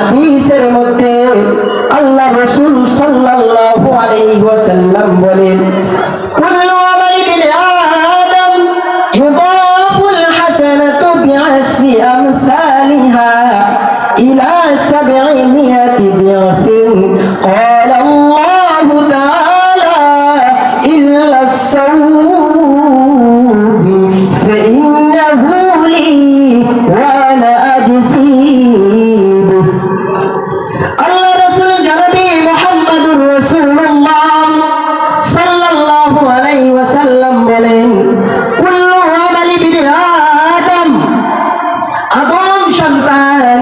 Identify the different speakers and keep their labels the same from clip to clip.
Speaker 1: হাদিসের মধ্যে আল্লাহ রাসূল সাল্লাল্লাহু আলাইহি ওয়াসাল্লাম বলেন, কুল্লু আমালি বিন আদম ইউদাফুল হাসানাতু বিআশরি আমসালিহা ইলা 700 দিআফিন ক্বালা আল্লাহু তাআলা ইল্লা الصوم فإنه لي وأنا أجزي به। আল্লাহ রাসূল জনাবে মুহাম্মদুর রাসূলুল্লাহ সাল্লাল্লাহু আলাইহি ওয়াসাল্লাম বলেন, কুল্লু আমালি বিনি আদম, আদম সন্তান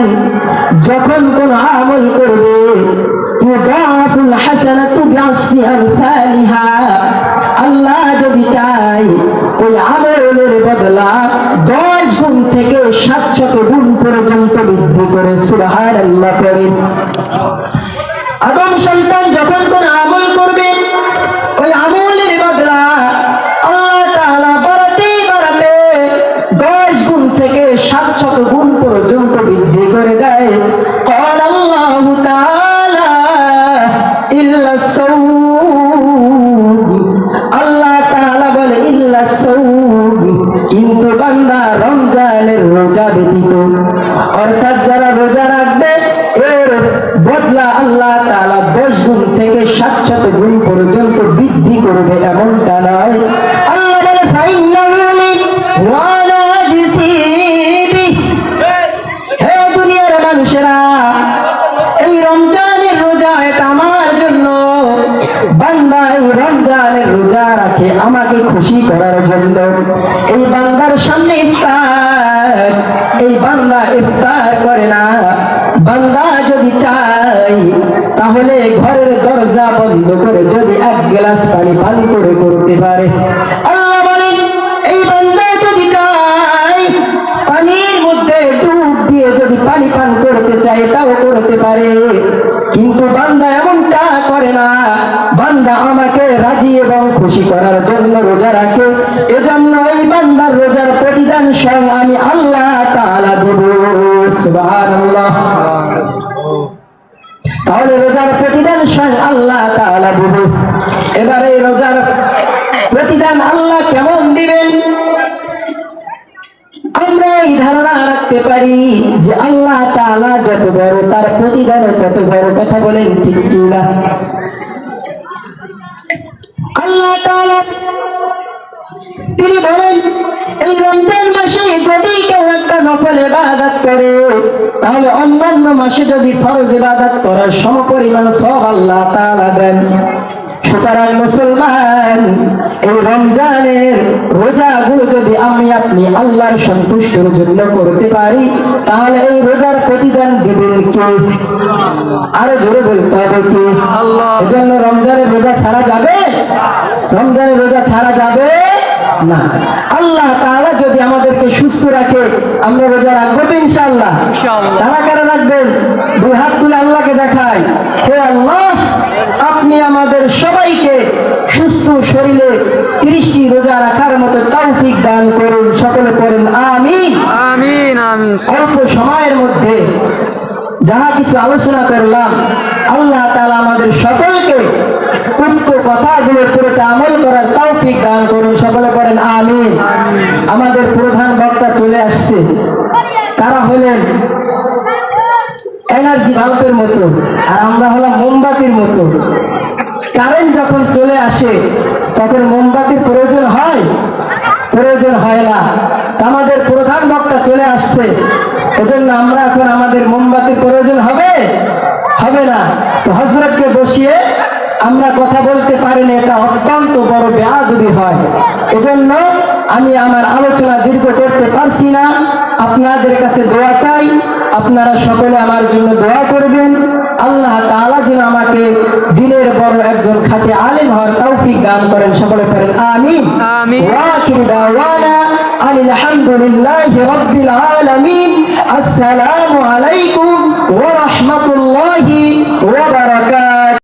Speaker 1: যখন কোন আমল করবে, ইউদাফুল হাসানাতু বিআশরি আমসালিহা, আল্লাহ যদি চায় ওই আমলের বদলা 10 গুণ থেকে 700 গুণ পর্যন্ত বৃদ্ধি করে। সুবহানাল্লাহ পড়েন। আদম সন্তান যখন কোন আমল করবে, ওই আমলের বদলা আল্লাহ তাআলা বাড়াতে 10 গুণ থেকে 700 গুণ পর্যন্ত বৃদ্ধি করে দেয়। ক্বালা আল্লাহু তাআলা ইল্লা الصوم, আল্লাহ তাআলা বলে ইল্লা الصوم, কিন্তু বান্দা রমজানের রোজা ব্যতীত, অর্থাৎ যারা রোজা রাখবে এর বদলা আল্লাহ তাআলা 10 গুণ থেকে 700 গুণ পর্যন্ত বৃদ্ধি করবে, এমনটা নয়। আল্লাহ বলে ফাইন্নাহু লি ওয়া আনা আজজি বিহি। হে দুনিয়ার মানুষেরা, এই রমজানের রোজা এটা আমার জন্য। বান্দা এই রমজানের রোজা রাখে আমাকে খুশি করার জন্য। এই বান্দার সামনে ইফতার, এই বান্দা ইফতার করে না। বান্দা যদি চায় তাহলে ঘরের দরজা বন্ধ করে যদি 1 গ্লাস পানি পান করে করতে পারে। আল্লাহ বলেন, এই বান্দা যদি চায় পানির মধ্যে ডুব দিয়ে যদি পানি পান করতে চায় তাও করতে পারে, কিন্তু বান্দা এমনটা করে না। বান্দা আমাকে রাজি এবং খুশি করার জন্য রোজা রাখে, এজন্য এই বান্দার রোজার প্রতিদান স্বয়ং আমি আল্লাহ তাআলা দেব। সুবহানাল্লাহ। তাহলে রোজার প্রতিদান স্বয়ং আল্লাহ তাআলা দেব। এবারে রোজার প্রতিদান আল্লাহ কেমন দিবেন আমরা এই ধারণা রাখতে পারি যে আল্লাহ তাআলা যত বড় তার প্রতিদান তত বড়। কথা বলেন ঠিক কি না? আল্লাহ তাআলা তিনি বলেন, এই রমজান মাসে যদি কেউ একটা নফল ইবাদত করে, তাহলে অন্যান্য মাসে যদি ফরজ ইবাদত করার সমপরিমাণ সওয়াব আল্লাহ তাআলা দেন। সুতরাং মুসলমান, এই রমজানের রোজাগুলো যদি আমি আপনি আল্লাহর সন্তুষ্টির জন্য করতে পারি, তাহলে এই রোজার প্রতিদান দিবেন কে? আরো জোরে বলতে হবে কি? আল্লাহ। এজন্য রমজানের রোজা ছাড়া যাবে? রমজানের রোজা ছাড়া যাবে না। আল্লাহ তাআলা যদি আমাদেরকে সুস্থ রাখে, আমরা রোজা রাখবো তো ইনশাআল্লাহ। কারা কারা রাখবেন? 2 হাত তুলে আল্লাহকে দেখাই, হে আল্লাহ, আপনি আমাদের সবাইকে সুস্থ শরীরে 30টি রোজা রাখার মতো তৌফিক দান করুন। সকলে পড়েন আমিন আমিন আমিন। অল্প সময়ের মধ্যে যাহা কিছু আলোচনা করলাম, আল্লাহ তাআলা আমাদের সকলকে উক্ত কথাগুলোর উপরে আমল করার তৌফিক দান করুন। সকলে পড়েন আমিন। আমাদের প্রধান বক্তা চলে আসছে। তারা হলেন এনার্জি বাল্বের মতো, আর আমরা হলাম মোমবাতির মতো। কারেন্ট যখন চলে আসে তখন মোমবাতির প্রয়োজন হয়? প্রয়োজন হয় না। আমাদের প্রধান বক্তা চলে আসছে, এজন্য আমরা এখন আমাদের মোমবাতির প্রয়োজন হবে? হবে না। তো হযরতকে বসিয়ে আমরা কথা বলতে পারি না, এটা অত্যন্ত বড় বেয়াদবি হয়। এজন্য আমি আমার আলোচনা দীর্ঘ করতে পারছি না। আপনাদের কাছে দোয়া চাই, আপনারা সকলে আমার জন্য দোয়া করবেন। আল্লাহ তাআলা যেন আমাকে দিনের বড় একজন খাঁটি আলেম হওয়ার তৌফিক দান করেন। সকলে করেন আমিন আমিন। ওয়া আখিরু দাওয়ানা আলহামদুলিল্লাহি রাব্বিল আলামিন। আসসালামু আলাইকুম ওয়া রাহমাতুল্লাহি ওয়া বারাকাতুহু।